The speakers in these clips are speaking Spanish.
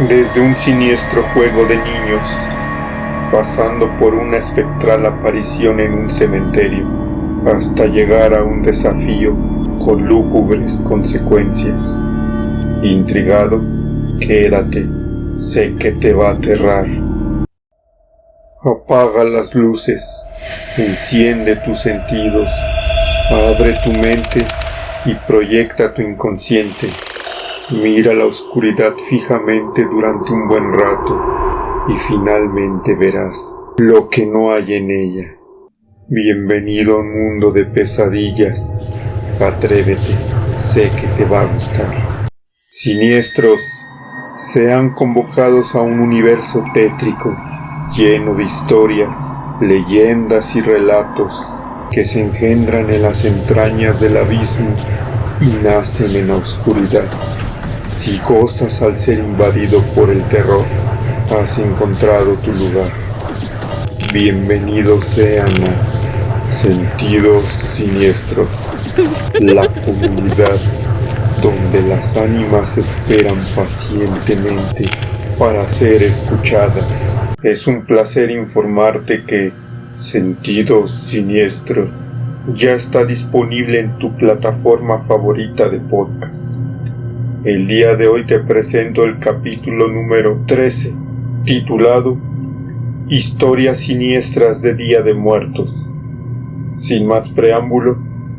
Desde un siniestro juego de niños, pasando por una espectral aparición en un cementerio, hasta llegar a un desafío con lúgubres consecuencias. Intrigado, quédate, sé que te va a aterrar. Apaga las luces, enciende tus sentidos, abre tu mente y proyecta tu inconsciente. Mira la oscuridad fijamente durante un buen rato y finalmente verás lo que no hay en ella. Bienvenido a un mundo de pesadillas. Atrévete, sé que te va a gustar. Siniestros, sean convocados a un universo tétrico, lleno de historias, leyendas y relatos que se engendran en las entrañas del abismo y nacen en la oscuridad. Si gozas al ser invadido por el terror, has encontrado tu lugar. Bienvenidos sean a Sentidos Siniestros, la comunidad donde las ánimas esperan pacientemente para ser escuchadas. Es un placer informarte que Sentidos Siniestros ya está disponible en tu plataforma favorita de podcast. El día de hoy te presento el capítulo número 13, titulado Historias siniestras de Día de Muertos. Sin más preámbulo,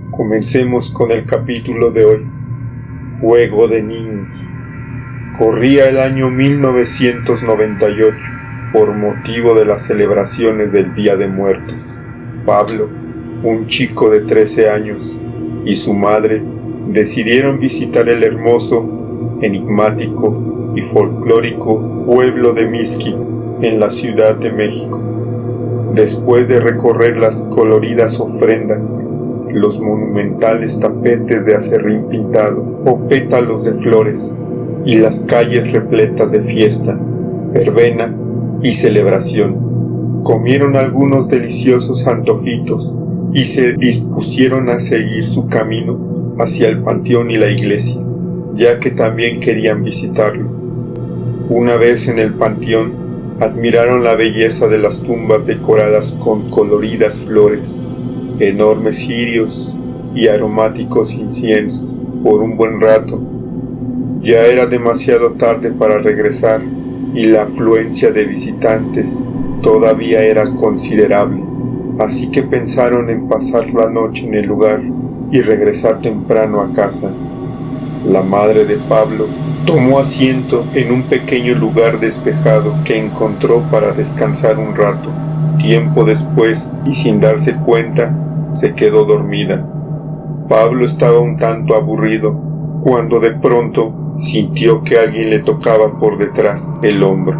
comencemos con el capítulo de hoy. Juego de niños. Corría el año 1998, por motivo de las celebraciones del Día de Muertos. Pablo, un chico de 13 años, y su madre decidieron visitar el hermoso, enigmático y folclórico pueblo de Mixquic, en la Ciudad de México. Después de recorrer las coloridas ofrendas, los monumentales tapetes de acerrín pintado o pétalos de flores, y las calles repletas de fiesta, verbena y celebración, comieron algunos deliciosos antojitos y se dispusieron a seguir su camino hacia el panteón y la iglesia, ya que también querían visitarlos. Una vez en el panteón, admiraron la belleza de las tumbas decoradas con coloridas flores, enormes cirios y aromáticos inciensos. Por un buen rato, ya era demasiado tarde para regresar y la afluencia de visitantes todavía era considerable, así que pensaron en pasar la noche en el lugar y regresar temprano a casa. La madre de Pablo tomó asiento en un pequeño lugar despejado que encontró para descansar un rato. Tiempo después, y sin darse cuenta, se quedó dormida. Pablo estaba un tanto aburrido cuando de pronto sintió que alguien le tocaba por detrás el hombro.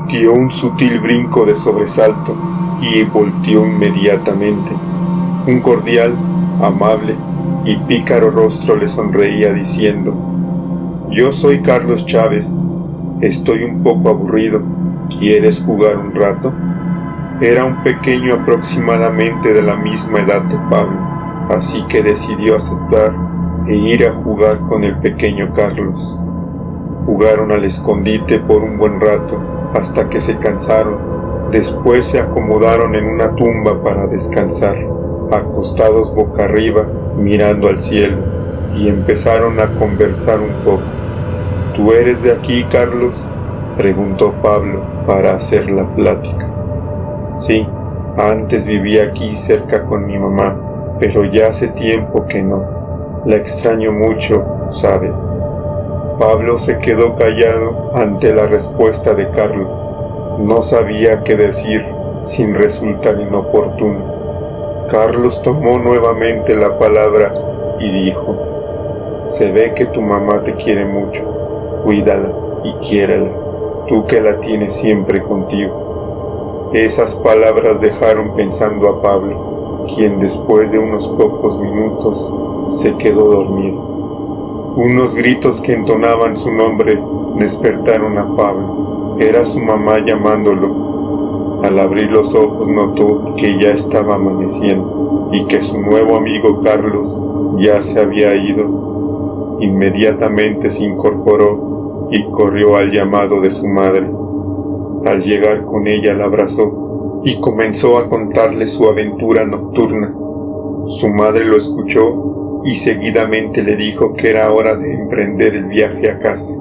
Dio un sutil brinco de sobresalto y volteó inmediatamente. Un cordial, amable y pícaro rostro le sonreía diciendo: «Yo soy Carlos Chávez, estoy un poco aburrido, ¿quieres jugar un rato?». Era un pequeño aproximadamente de la misma edad de Pablo, así que decidió aceptar e ir a jugar con el pequeño Carlos. Jugaron al escondite por un buen rato, hasta que se cansaron. Después se acomodaron en una tumba para descansar, acostados boca arriba, mirando al cielo, y empezaron a conversar un poco. «¿Tú eres de aquí, Carlos?», preguntó Pablo para hacer la plática. «Sí, antes vivía aquí cerca con mi mamá, pero ya hace tiempo que no. La extraño mucho, ¿sabes?». Pablo se quedó callado ante la respuesta de Carlos. No sabía qué decir sin resultar inoportuno. Carlos tomó nuevamente la palabra y dijo: «Se ve que tu mamá te quiere mucho. Cuídala y quiérala, tú que la tienes siempre contigo». Esas palabras dejaron pensando a Pablo, quien después de unos pocos minutos se quedó dormido. Unos gritos que entonaban su nombre despertaron a Pablo. Era su mamá llamándolo. Al abrir los ojos notó que ya estaba amaneciendo y que su nuevo amigo Carlos ya se había ido. Inmediatamente se incorporó y corrió al llamado de su madre. Al llegar con ella la abrazó y comenzó a contarle su aventura nocturna. Su madre lo escuchó y seguidamente le dijo que era hora de emprender el viaje a casa.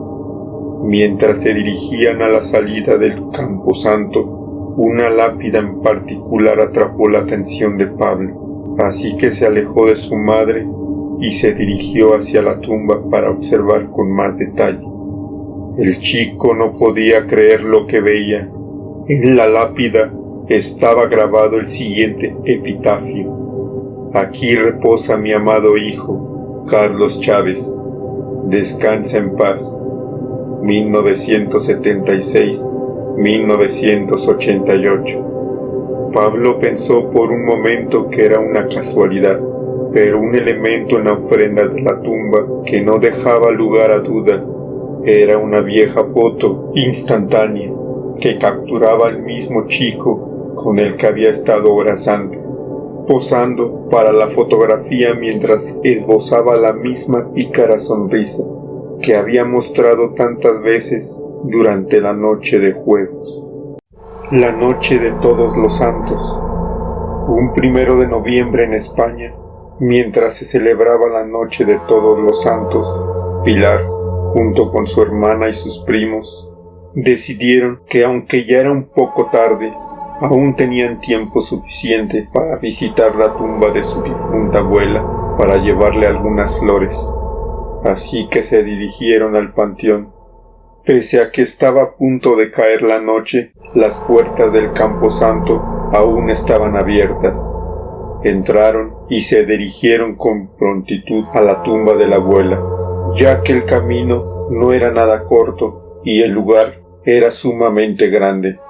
Mientras se dirigían a la salida del camposanto, una lápida en particular atrapó la atención de Pablo, así que se alejó de su madre y se dirigió hacia la tumba para observar con más detalle. El chico no podía creer lo que veía. En la lápida estaba grabado el siguiente epitafio: aquí reposa mi amado hijo, Carlos Chávez. Descansa en paz. 1976-1988. Pablo pensó por un momento que era una casualidad, pero un elemento en la ofrenda de la tumba que no dejaba lugar a duda era una vieja foto instantánea que capturaba al mismo chico con el que había estado horas antes, posando para la fotografía mientras esbozaba la misma pícara sonrisa que había mostrado tantas veces durante la noche de juegos. La noche de Todos los Santos, un 1 de noviembre en España, mientras se celebraba la noche de Todos los Santos, Pilar, junto con su hermana y sus primos, decidieron que aunque ya era un poco tarde, aún tenían tiempo suficiente para visitar la tumba de su difunta abuela para llevarle algunas flores. Así que se dirigieron al panteón. Pese a que estaba a punto de caer la noche, las puertas del camposanto aún estaban abiertas. Entraron y se dirigieron con prontitud a la tumba de la abuela, ya que el camino no era nada corto y el lugar era sumamente grande.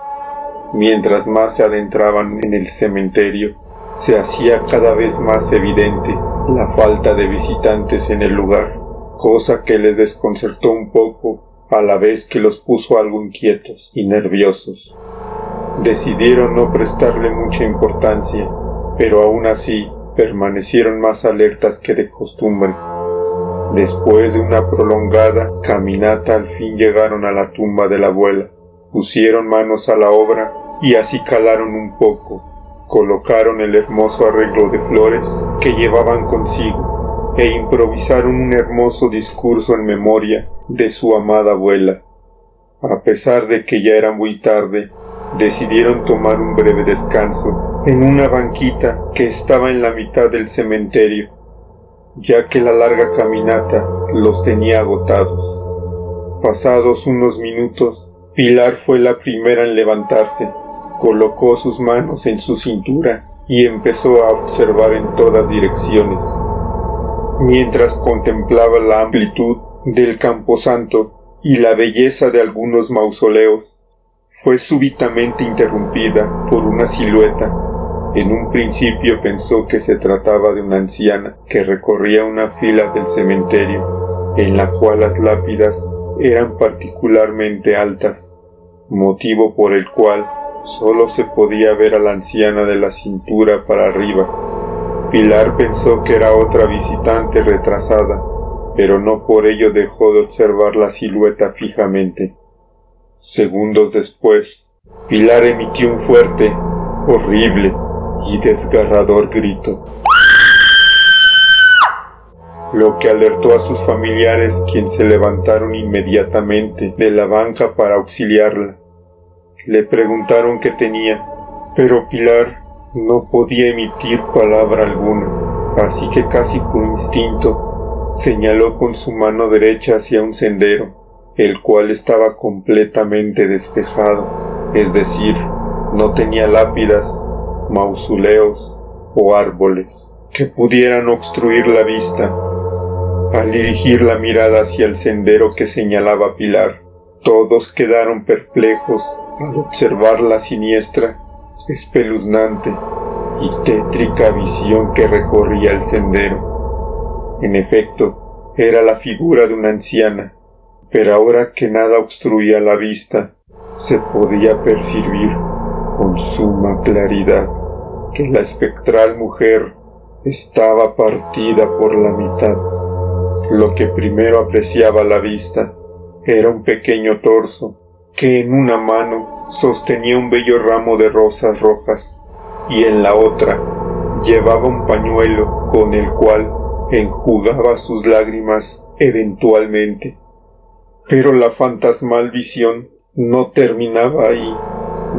Mientras más se adentraban en el cementerio, se hacía cada vez más evidente la falta de visitantes en el lugar, cosa que les desconcertó un poco, a la vez que los puso algo inquietos y nerviosos. Decidieron no prestarle mucha importancia, pero aún así permanecieron más alertas que de costumbre. Después de una prolongada caminata, al fin llegaron a la tumba de la abuela, pusieron manos a la obra y acicalaron un poco, colocaron el hermoso arreglo de flores que llevaban consigo e improvisaron un hermoso discurso en memoria de su amada abuela. A pesar de que ya era muy tarde, decidieron tomar un breve descanso en una banquita que estaba en la mitad del cementerio, ya que la larga caminata los tenía agotados. Pasados unos minutos, Pilar fue la primera en levantarse, colocó sus manos en su cintura y empezó a observar en todas direcciones. Mientras contemplaba la amplitud del camposanto y la belleza de algunos mausoleos, fue súbitamente interrumpida por una silueta. En un principio pensó que se trataba de una anciana que recorría una fila del cementerio, en la cual las lápidas eran particularmente altas, motivo por el cual solo se podía ver a la anciana de la cintura para arriba. Pilar pensó que era otra visitante retrasada, pero no por ello dejó de observar la silueta fijamente. Segundos después, Pilar emitió un fuerte, horrible y desgarrador grito, lo que alertó a sus familiares, quienes se levantaron inmediatamente de la banca para auxiliarla. Le preguntaron qué tenía, pero Pilar no podía emitir palabra alguna, así que casi por instinto señaló con su mano derecha hacia un sendero, el cual estaba completamente despejado, es decir, no tenía lápidas, mausoleos o árboles que pudieran obstruir la vista. Al dirigir la mirada hacia el sendero que señalaba Pilar, todos quedaron perplejos al observar la siniestra, espeluznante y tétrica visión que recorría el sendero. En efecto, era la figura de una anciana, pero ahora que nada obstruía la vista, se podía percibir con suma claridad que la espectral mujer estaba partida por la mitad. Lo que primero apreciaba la vista Era un pequeño torso que en una mano sostenía un bello ramo de rosas rojas y en la otra llevaba un pañuelo con el cual enjugaba sus lágrimas eventualmente. Pero la fantasmal visión no terminaba ahí.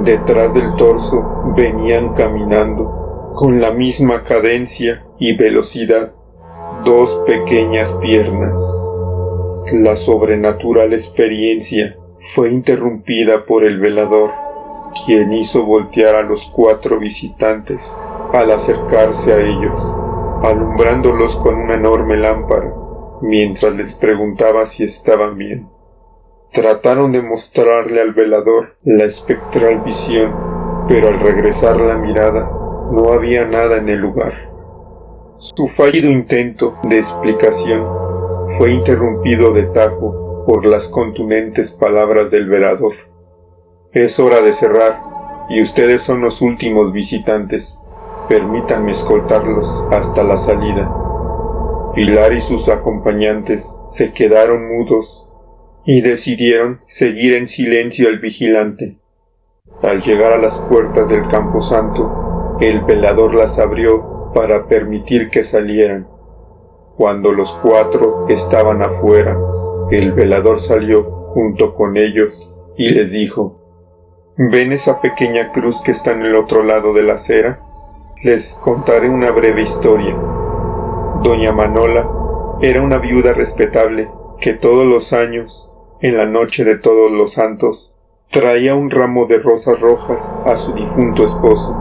Detrás del torso venían caminando, con la misma cadencia y velocidad, dos pequeñas piernas. La sobrenatural experiencia fue interrumpida por el velador, quien hizo voltear a los 4 visitantes al acercarse a ellos, alumbrándolos con una enorme lámpara, mientras les preguntaba si estaban bien. Trataron de mostrarle al velador la espectral visión, pero al regresar la mirada no había nada en el lugar. Su fallido intento de explicación fue interrumpido de tajo por las contundentes palabras del velador. Es hora de cerrar, y ustedes son los últimos visitantes. Permítanme escoltarlos hasta la salida. Pilar y sus acompañantes se quedaron mudos y decidieron seguir en silencio al vigilante. Al llegar a las puertas del camposanto, el velador las abrió para permitir que salieran. Cuando los 4 estaban afuera, el velador salió junto con ellos y les dijo: ¿Ven esa pequeña cruz que está en el otro lado de la acera? Les contaré una breve historia. Doña Manola era una viuda respetable que todos los años, en la noche de Todos los Santos, traía un ramo de rosas rojas a su difunto esposo.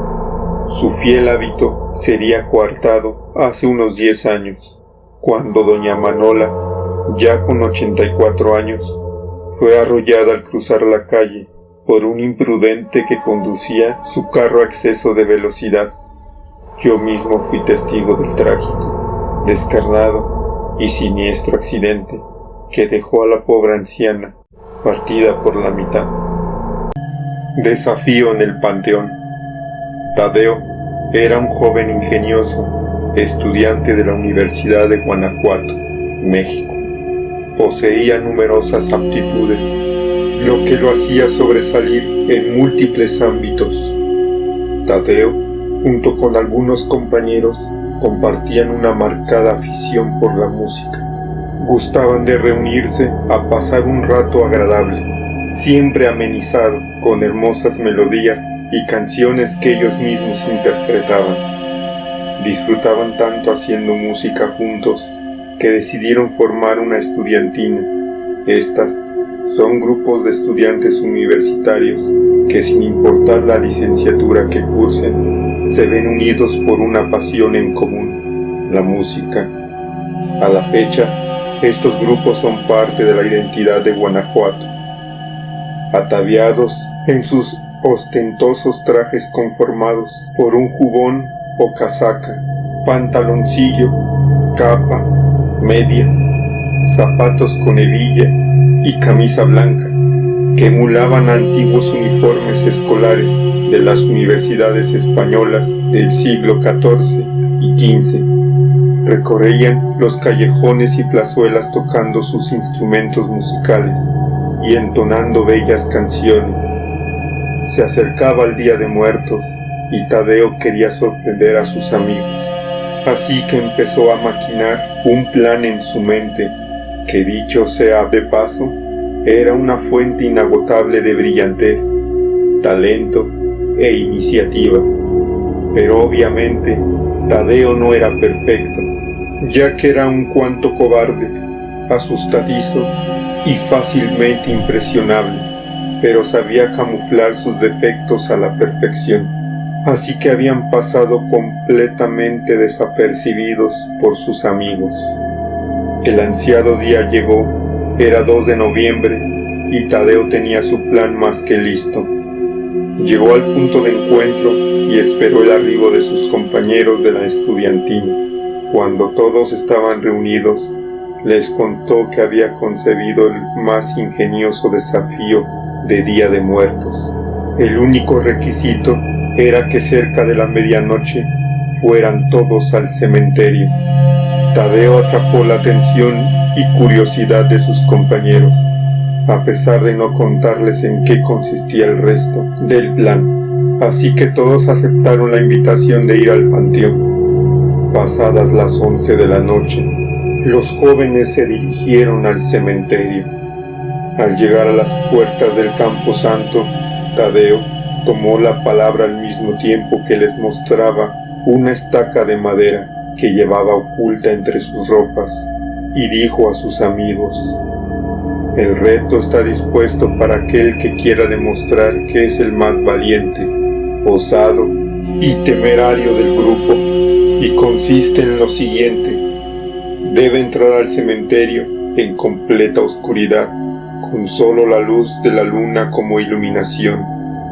Su fiel hábito sería coartado hace unos 10 años, cuando doña Manola, ya con 84 años, fue arrollada al cruzar la calle por un imprudente que conducía su carro a exceso de velocidad. Yo mismo fui testigo del trágico, descarnado y siniestro accidente que dejó a la pobre anciana partida por la mitad. Desafío en el panteón. Tadeo era un joven ingenioso, estudiante de la Universidad de Guanajuato, México. Poseía numerosas aptitudes, lo que lo hacía sobresalir en múltiples ámbitos. Tadeo, junto con algunos compañeros, compartían una marcada afición por la música. Gustaban de reunirse a pasar un rato agradable, siempre amenizado con hermosas melodías y canciones que ellos mismos interpretaban. Disfrutaban tanto haciendo música juntos que decidieron formar una estudiantina. Estas son grupos de estudiantes universitarios que, sin importar la licenciatura que cursen, se ven unidos por una pasión en común: la música. A la fecha, estos grupos son parte de la identidad de Guanajuato. Ataviados en sus ostentosos trajes conformados por un jubón o casaca, pantaloncillo, capa, medias, zapatos con hebilla y camisa blanca, que emulaban antiguos uniformes escolares de las universidades españolas del siglo XIV y XV. Recorrían los callejones y plazuelas tocando sus instrumentos musicales y entonando bellas canciones. Se acercaba el Día de Muertos y Tadeo quería sorprender a sus amigos, así que empezó a maquinar un plan en su mente que, dicho sea de paso, era una fuente inagotable de brillantez, talento e iniciativa. Pero obviamente Tadeo no era perfecto, ya que era un cuanto cobarde, asustadizo y fácilmente impresionable, pero sabía camuflar sus defectos a la perfección, así que habían pasado completamente desapercibidos por sus amigos. El ansiado día llegó, era 2 de noviembre, y Tadeo tenía su plan más que listo. Llegó al punto de encuentro y esperó el arribo de sus compañeros de la estudiantina. Cuando todos estaban reunidos, les contó que había concebido el más ingenioso desafío de Día de Muertos. El único requisito era que cerca de la medianoche fueran todos al cementerio. Tadeo atrapó la atención y curiosidad de sus compañeros. a pesar de no contarles en qué consistía el resto del plan. Así que todos aceptaron la invitación de ir al panteón. Pasadas las 11 de la noche, los jóvenes se dirigieron al cementerio. Al llegar a las puertas del camposanto, Tadeo tomó la palabra al mismo tiempo que les mostraba una estaca de madera que llevaba oculta entre sus ropas, y dijo a sus amigos: «El reto está dispuesto para aquel que quiera demostrar que es el más valiente, osado y temerario del grupo, y consiste en lo siguiente: debe entrar al cementerio en completa oscuridad, con solo la luz de la luna como iluminación,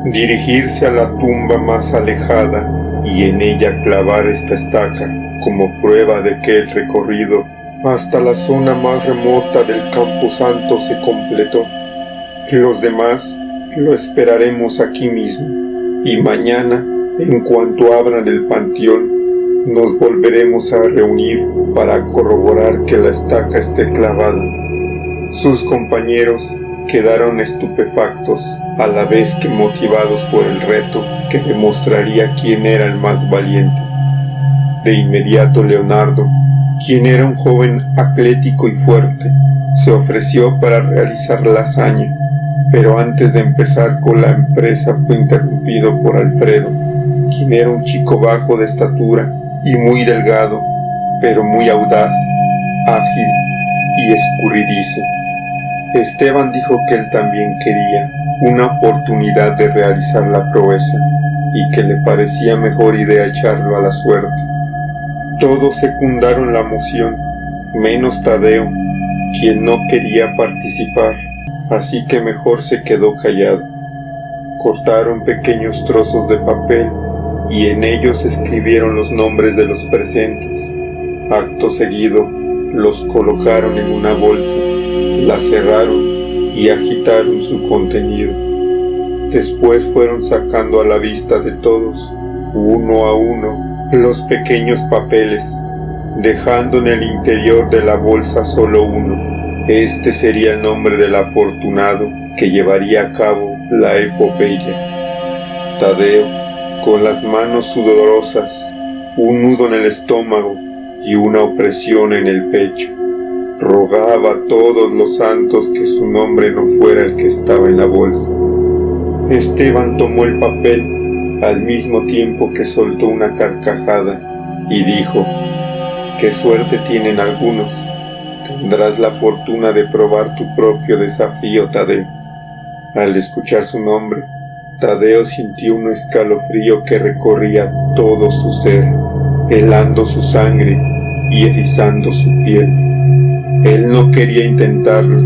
dirigirse a la tumba más alejada y en ella clavar esta estaca como prueba de que el recorrido hasta la zona más remota del camposanto se completó. Los demás lo esperaremos aquí mismo, y mañana, en cuanto abran el panteón, nos volveremos a reunir para corroborar que la estaca esté clavada». Sus compañeros quedaron estupefactos, a la vez que motivados por el reto que demostraría quién era el más valiente. De inmediato Leonardo, quien era un joven atlético y fuerte, se ofreció para realizar la hazaña, pero antes de empezar con la empresa fue interrumpido por Alfredo, quien era un chico bajo de estatura y muy delgado, pero muy audaz, ágil y escurridizo. Esteban dijo que él también quería una oportunidad de realizar la proeza y que le parecía mejor idea echarlo a la suerte. Todos secundaron la moción, menos Tadeo, quien no quería participar, así que mejor se quedó callado. Cortaron pequeños trozos de papel y en ellos escribieron los nombres de los presentes. Acto seguido, los colocaron en una bolsa, la cerraron y agitaron su contenido. Después fueron sacando a la vista de todos, uno a uno, los pequeños papeles, dejando en el interior de la bolsa solo uno. Este sería el nombre del afortunado que llevaría a cabo la epopeya. Tadeo, con las manos sudorosas, un nudo en el estómago y una opresión en el pecho, rogaba a todos los santos que su nombre no fuera el que estaba en la bolsa. Esteban tomó el papel al mismo tiempo que soltó una carcajada y dijo: «Qué suerte tienen algunos. Tendrás la fortuna de probar tu propio desafío, Tadeo». Al escuchar su nombre, Tadeo sintió un escalofrío que recorría todo su ser, helando su sangre y erizando su piel. Él no quería intentarlo,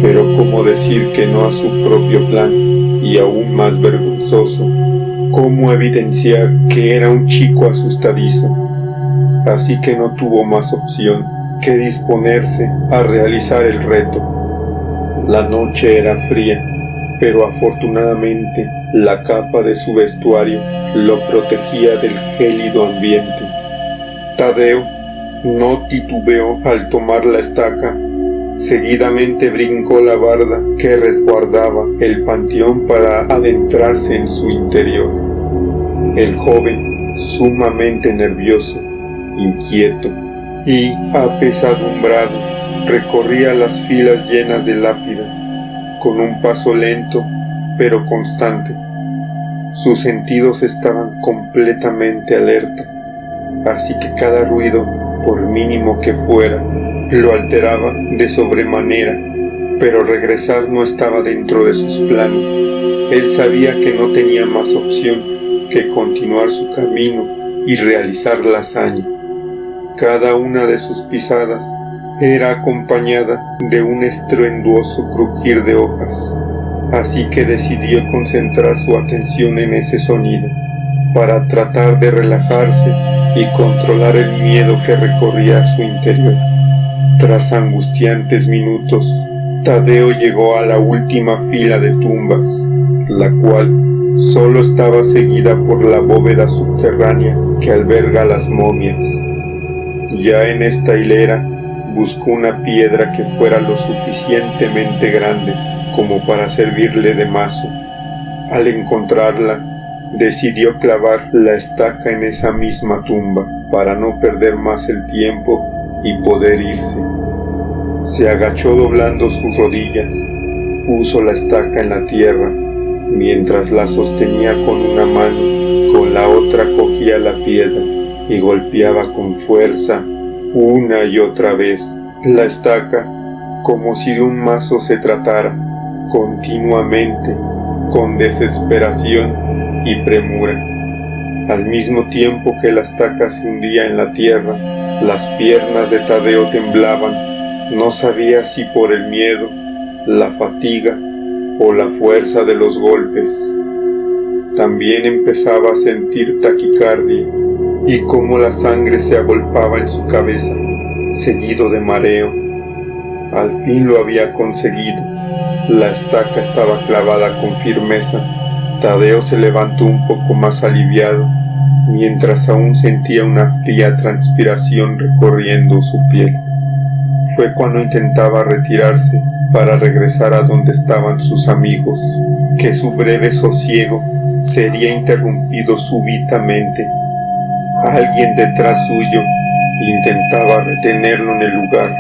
pero ¿cómo decir que no a su propio plan? Y aún más vergonzoso, ¿cómo evidenciar que era un chico asustadizo? Así que no tuvo más opción que disponerse a realizar el reto. La noche era fría, pero afortunadamente la capa de su vestuario lo protegía del gélido ambiente. Tadeo no titubeó al tomar la estaca. Seguidamente brincó la barda que resguardaba el panteón para adentrarse en su interior. El joven, sumamente nervioso, inquieto y apesadumbrado, recorría las filas llenas de lápidas con un paso lento pero constante. Sus sentidos estaban completamente alertas, así que cada ruido, por mínimo que fuera, lo alteraba de sobremanera, pero regresar no estaba dentro de sus planes. Él sabía que no tenía más opción que continuar su camino y realizar la hazaña. Cada una de sus pisadas era acompañada de un estruendoso crujir de hojas, así que decidió concentrar su atención en ese sonido para tratar de relajarse y controlar el miedo que recorría su interior. Tras angustiantes minutos, Tadeo llegó a la última fila de tumbas, la cual solo estaba seguida por la bóveda subterránea que alberga las momias. Ya en esta hilera, buscó una piedra que fuera lo suficientemente grande como para servirle de mazo. Al encontrarla, decidió clavar la estaca en esa misma tumba para no perder más el tiempo y poder irse. Se agachó doblando sus rodillas, puso la estaca en la tierra, mientras la sostenía con una mano, con la otra cogía la piedra y golpeaba con fuerza una y otra vez la estaca, como si de un mazo se tratara, continuamente, con desesperación y premura. Al mismo tiempo que la estaca se hundía en la tierra, las piernas de Tadeo temblaban. No sabía si por el miedo, la fatiga o la fuerza de los golpes. También empezaba a sentir taquicardia y cómo la sangre se agolpaba en su cabeza, seguido de mareo. Al fin lo había conseguido. La estaca estaba clavada con firmeza. Tadeo se levantó un poco más aliviado, mientras aún sentía una fría transpiración recorriendo su piel. Fue cuando intentaba retirarse para regresar a donde estaban sus amigos, que su breve sosiego sería interrumpido súbitamente. Alguien detrás suyo intentaba retenerlo en el lugar,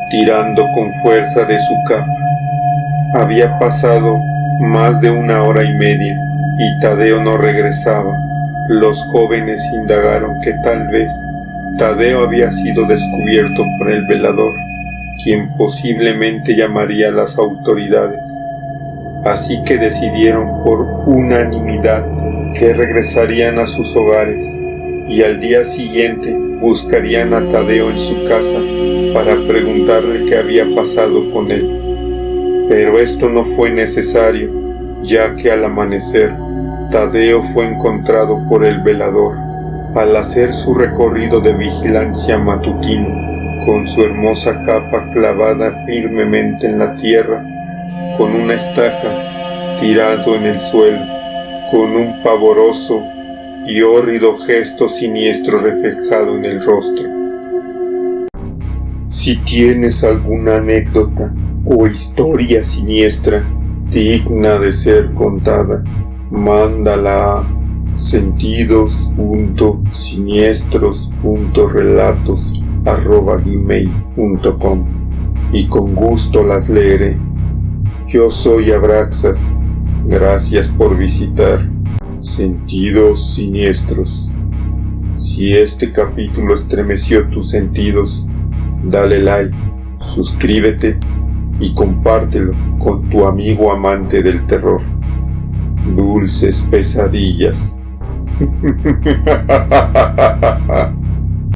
tirando con fuerza de su capa. Había pasado más de 1 hora y media y Tadeo no regresaba. Los jóvenes indagaron que tal vez Tadeo había sido descubierto por el velador, quien posiblemente llamaría a las autoridades. Así que decidieron por unanimidad que regresarían a sus hogares y al día siguiente buscarían a Tadeo en su casa para preguntarle qué había pasado con él. Pero esto no fue necesario, ya que al amanecer Tadeo fue encontrado por el velador al hacer su recorrido de vigilancia matutino, con su hermosa capa clavada firmemente en la tierra, con una estaca tirado en el suelo, con un pavoroso y hórrido gesto siniestro reflejado en el rostro. Si tienes alguna anécdota o historia siniestra digna de ser contada, mándala a sentidos.siniestros.relatos@gmail.com y con gusto las leeré. Yo soy Abraxas. Gracias por visitar Sentidos Siniestros. Si este capítulo estremeció tus sentidos, dale like, suscríbete y compártelo con tu amigo amante del terror. Dulces pesadillas.